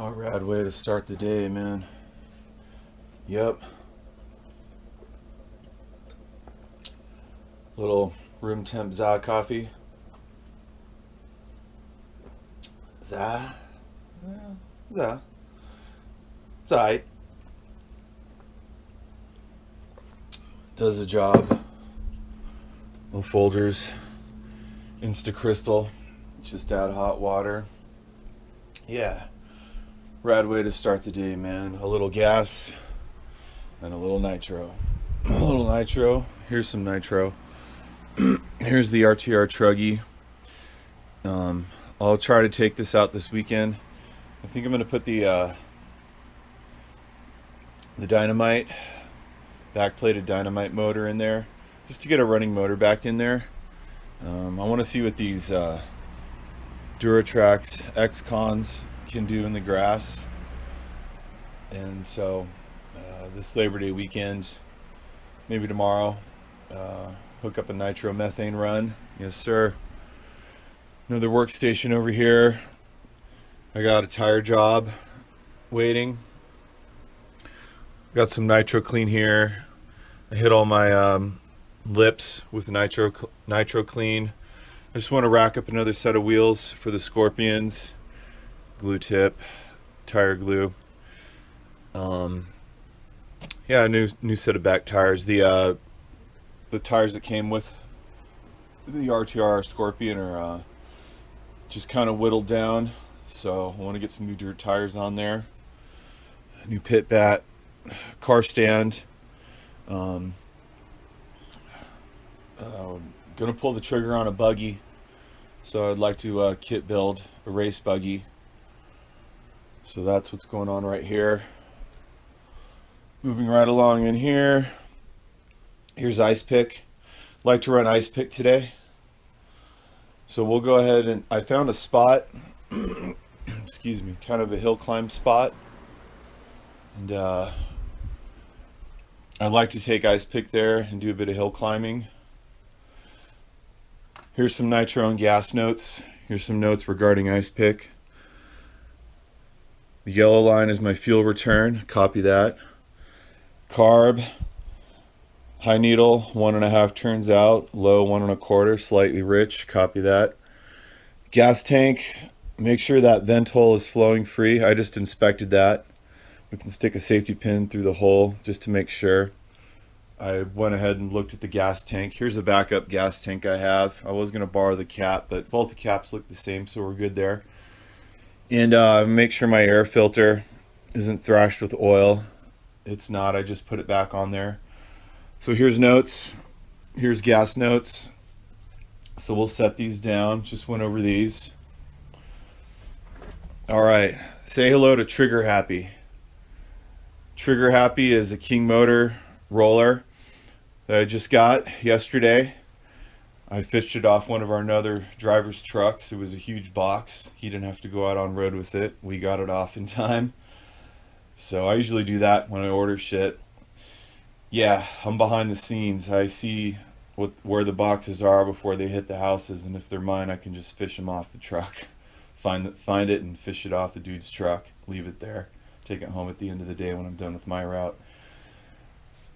Oh, rad way to start the day, man. Yep. Little room temp za coffee. Za? Za. It's alright. Does the job. No Folgers. Insta Crystal. Just add hot water. Yeah. Rad way to start the day, man. A little gas and a little nitro. A little nitro. Here's some nitro. Here's the RTR Truggy. I'll try to take this out this weekend. I think I'm going to put the dynamite, backplated dynamite motor in there, just to get a running motor back in there. I want to see what these Duratrax X-Cons can do in the grass. And so this Labor Day weekend, maybe tomorrow, hook up a nitromethane run. Yes, sir. Another workstation over here. I got a tire job waiting. Got some nitro clean here. I hit all my lips with nitro clean. I just want to rack up another set of wheels for the Scorpions. Glue tip, tire glue. Yeah, new set of back tires. The tires that came with the RTR Scorpion are just kind of whittled down, so I want to get some new dirt tires on there. New pit bat, car stand. Gonna pull the trigger on a buggy, so I'd like to kit build a race buggy. So that's what's going on right here. Moving right along in here. Here's Icepick. Like to run Icepick today. So we'll go ahead and I found a spot, excuse me, kind of a hill climb spot. And I'd like to take Icepick there and do a bit of hill climbing. Here's some nitro and gas notes. Here's some notes regarding Icepick. The yellow line is my fuel return. Copy that. Carb. High needle, 1.5 turns out. Low, 1.25, slightly rich. Copy that. Gas tank. Make sure that vent hole is flowing free. I just inspected that. We can stick a safety pin through the hole just to make sure. I went ahead and looked at the gas tank. Here's a backup gas tank I have. I was going to borrow the cap, but both the caps look the same, so we're good there. And make sure my air filter isn't thrashed with oil. It's not. I just put it back on there. So here's notes. Here's gas notes. So we'll set these down. Just went over these. All right. Say hello to Trigger Happy. Trigger Happy is a King Motor roller that I just got yesterday. I fished it off one of our other driver's trucks. It was a huge box. He didn't have to go out on road with it. We got it off in time. So I usually do that when I order shit. Yeah, I'm behind the scenes. I see where the boxes are before they hit the houses, and if they're mine, I can just fish them off the truck. Find it and fish it off the dude's truck. Leave it there. Take it home at the end of the day when I'm done with my route.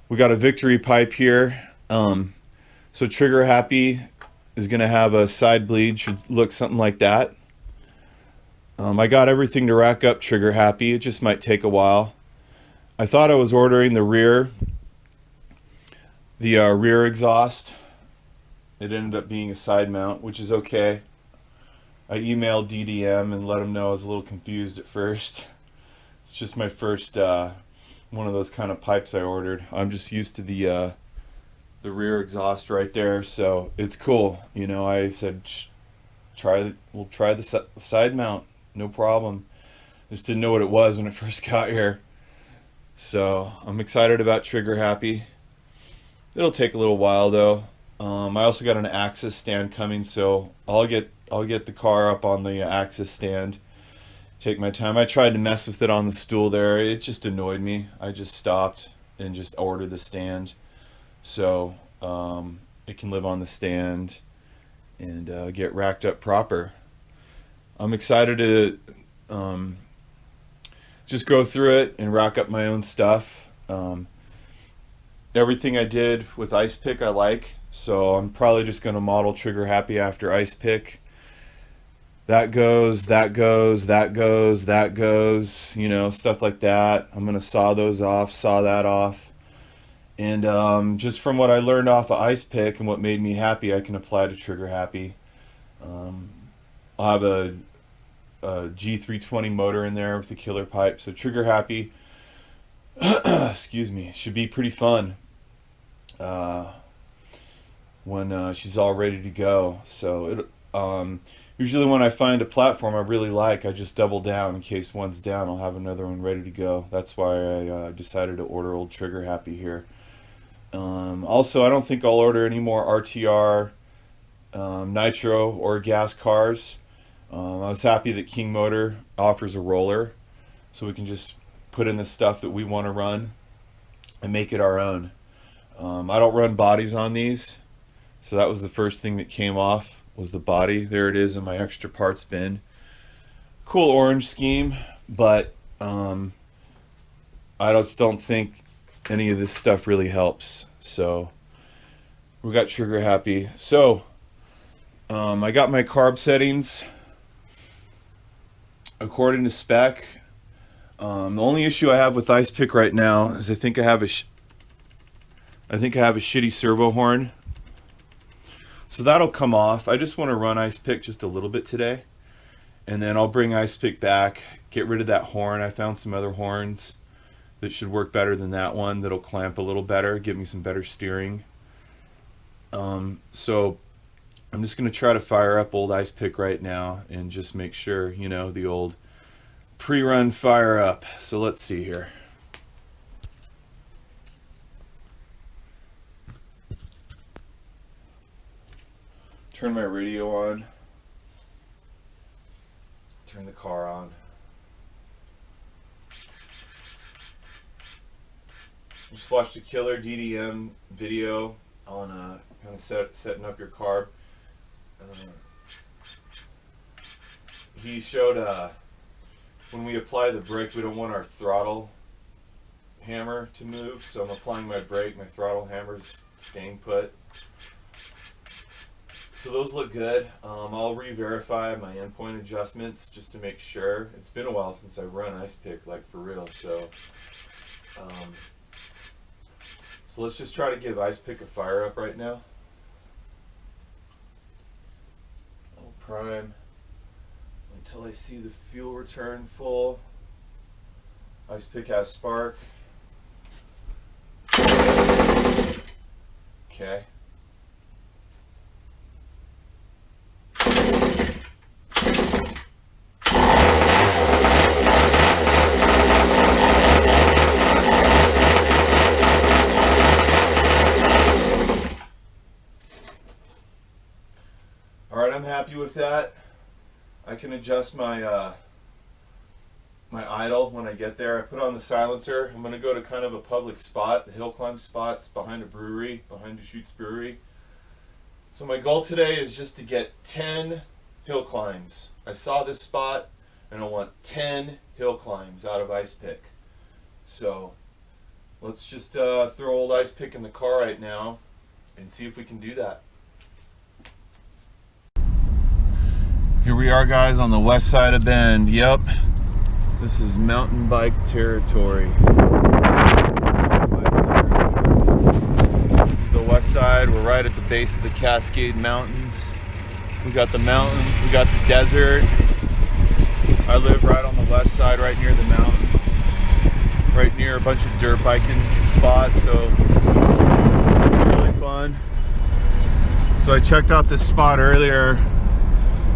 We got a victory pipe here. So Trigger Happy is going to have a side bleed. Should look something like that. I got everything to rack up Trigger Happy. It just might take a while. I thought I was ordering the rear exhaust. It ended up being a side mount, which is okay. I emailed DDM and let them know I was a little confused at first. It's just my first one of those kind of pipes I ordered. I'm just used to the rear exhaust right there, so it's cool. You know, I said we'll try the side mount, no problem. Just didn't know what it was when it first got here. So I'm excited about Trigger Happy. It'll take a little while though. I also got an axis stand coming, so I'll get the car up on the axis stand. Take my time. I tried to mess with it on the stool there. It just annoyed me. I just stopped and just ordered the stand, so it can live on the stand and get racked up proper. I'm excited to just go through it and rack up my own stuff. Everything I did with Icepick I like, so I'm probably just going to model Trigger Happy after Icepick. That goes, that goes, that goes, that goes, you know, stuff like that. I'm going to saw those off, saw that off. And just from what I learned off of Icepick and what made me happy, I can apply to Trigger Happy. I'll have a G320 motor in there with a killer pipe, so Trigger Happy excuse me, should be pretty fun when she's all ready to go. So usually when I find a platform I really like, I just double down. In case one's down, I'll have another one ready to go. That's why I decided to order old Trigger Happy here. Also, I don't think I'll order any more RTR nitro or gas cars. I was happy that King Motor offers a roller, so we can just put in the stuff that we want to run and make it our own. I don't run bodies on these, so that was the first thing that came off, was the body. There it is in my extra parts bin. Cool orange scheme, but I just don't think any of this stuff really helps. So we got Trigger Happy. So I got my carb settings according to spec. The only issue I have with Icepick right now is I think I have a shitty servo horn. So that'll come off. I just want to run Icepick just a little bit today, and then I'll bring Icepick back, get rid of that horn. I found some other horns that should work better than that one, that'll clamp a little better, give me some better steering. So I'm just going to try to fire up old Icepick right now and just make sure, you know, the old pre-run fire up. So let's see here. Turn my radio on. Turn the car on. Just watched a killer DDM video on kind of setting up your carb. He showed when we apply the brake, we don't want our throttle hammer to move, so I'm applying my brake, my throttle hammer's staying put. So those look good. I'll re-verify my endpoint adjustments just to make sure. It's been a while since I've run Icepick, like for real, so so let's just try to give Icepick a fire up right now. I'll prime until I see the fuel return full. Icepick has spark. Okay. Alright, I'm happy with that. I can adjust my my idle when I get there. I put on the silencer. I'm going to go to kind of a public spot, the hill climb spots behind a brewery, behind Deschutes Brewery. So my goal today is just to get 10 hill climbs. I saw this spot and I want 10 hill climbs out of Icepick. So let's just throw old Icepick in the car right now and see if we can do that. Here we are, guys, on the west side of Bend. Yep, this is mountain bike territory. This is the west side. We're right at the base of the Cascade Mountains. We got the mountains, we got the desert. I live right on the west side, right near the mountains, right near a bunch of dirt biking spots, so it's really fun. So I checked out this spot earlier.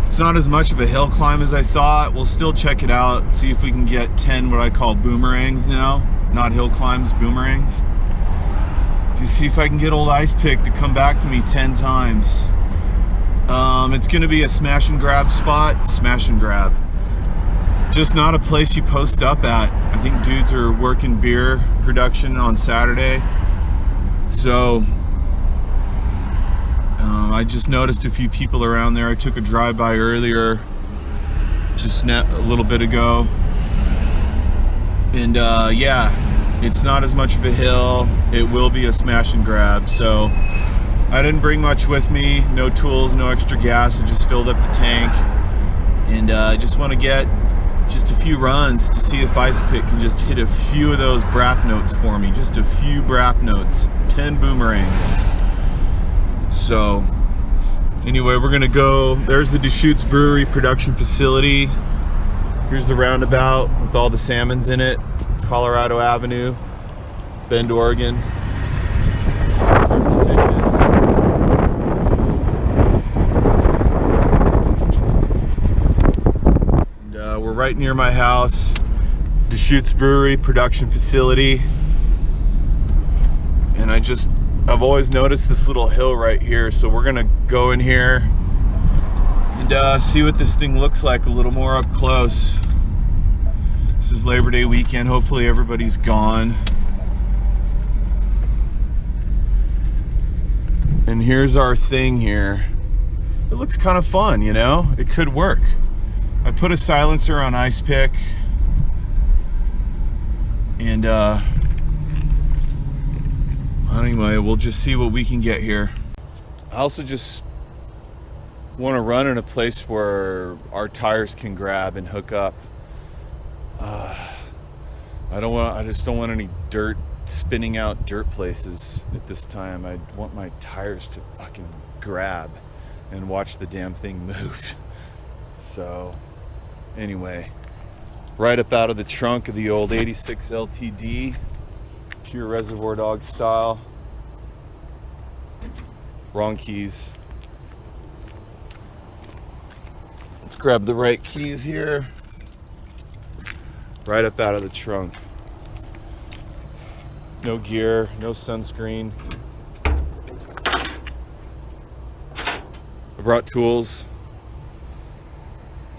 It's not as much of a hill climb as I thought. We'll still check it out, see if we can get 10 what I call boomerangs now. Not hill climbs, boomerangs. To see if I can get old Icepick to come back to me 10 times. It's gonna be a smash and grab spot, smash and grab. Just not a place you post up at. I think dudes are working beer production on Saturday. So I just noticed a few people around there. I took a drive-by earlier, just a little bit ago. And yeah, it's not as much of a hill. It will be a smash and grab. So I didn't bring much with me, no tools, no extra gas. I just filled up the tank, and I just want to get just a few runs to see if Icepick can just hit a few of those brap notes for me. Just a few brap notes, 10 boomerangs. So anyway, we're gonna go. There's the Deschutes Brewery production facility. Here's the roundabout with all the salmons in it. Colorado Avenue, Bend, Oregon. There's the fishes. And we're right near my house. Deschutes Brewery production facility. And I've always noticed this little hill right here, so we're gonna go in here and see what this thing looks like a little more up close. This is Labor Day weekend. Hopefully everybody's gone. And here's our thing here. It looks kind of fun, you know? It could work. I put a silencer on Icepick, and anyway, we'll just see what we can get here. I also just want to run in a place where our tires can grab and hook up. I just don't want any dirt, spinning out dirt places at this time. I want my tires to fucking grab and watch the damn thing move. So anyway, right up out of the trunk of the old 86 LTD, pure Reservoir Dog style. Wrong keys. Let's grab the right keys here. Right up out of the trunk. No gear, no sunscreen. I brought tools.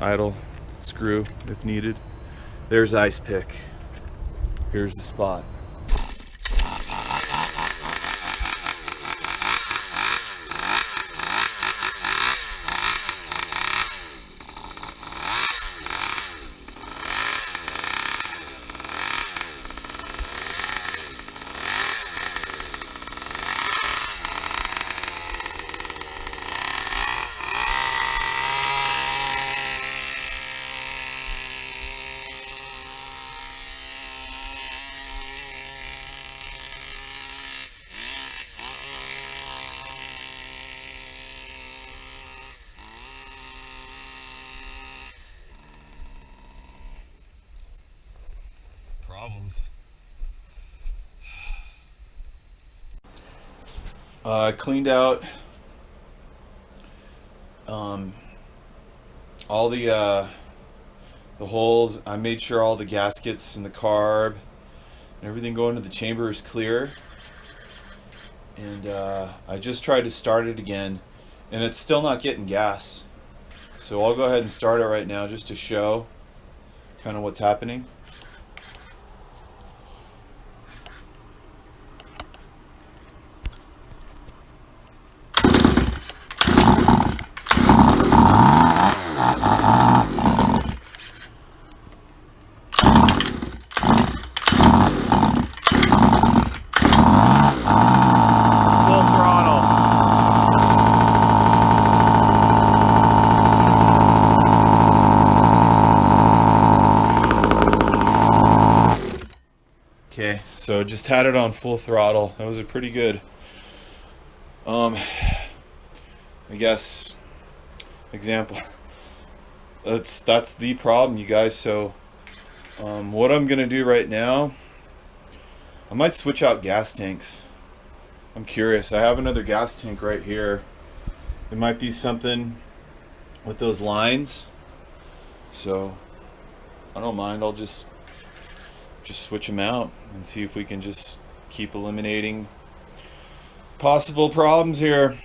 Idle, screw if needed. There's Icepick. Here's the spot. Problems. I cleaned out all the holes. I made sure all the gaskets and the carb and everything going to the chamber is clear. And I just tried to start it again, and it's still not getting gas. So I'll go ahead and start it right now just to show kind of what's happening. Okay, so just had it on full throttle. That was a pretty good, I guess, example. That's the problem, you guys. So what I'm gonna do right now, I might switch out gas tanks. I'm curious. I have another gas tank right here. It might be something with those lines, so I don't mind. I'll just switch them out and see if we can just keep eliminating possible problems here.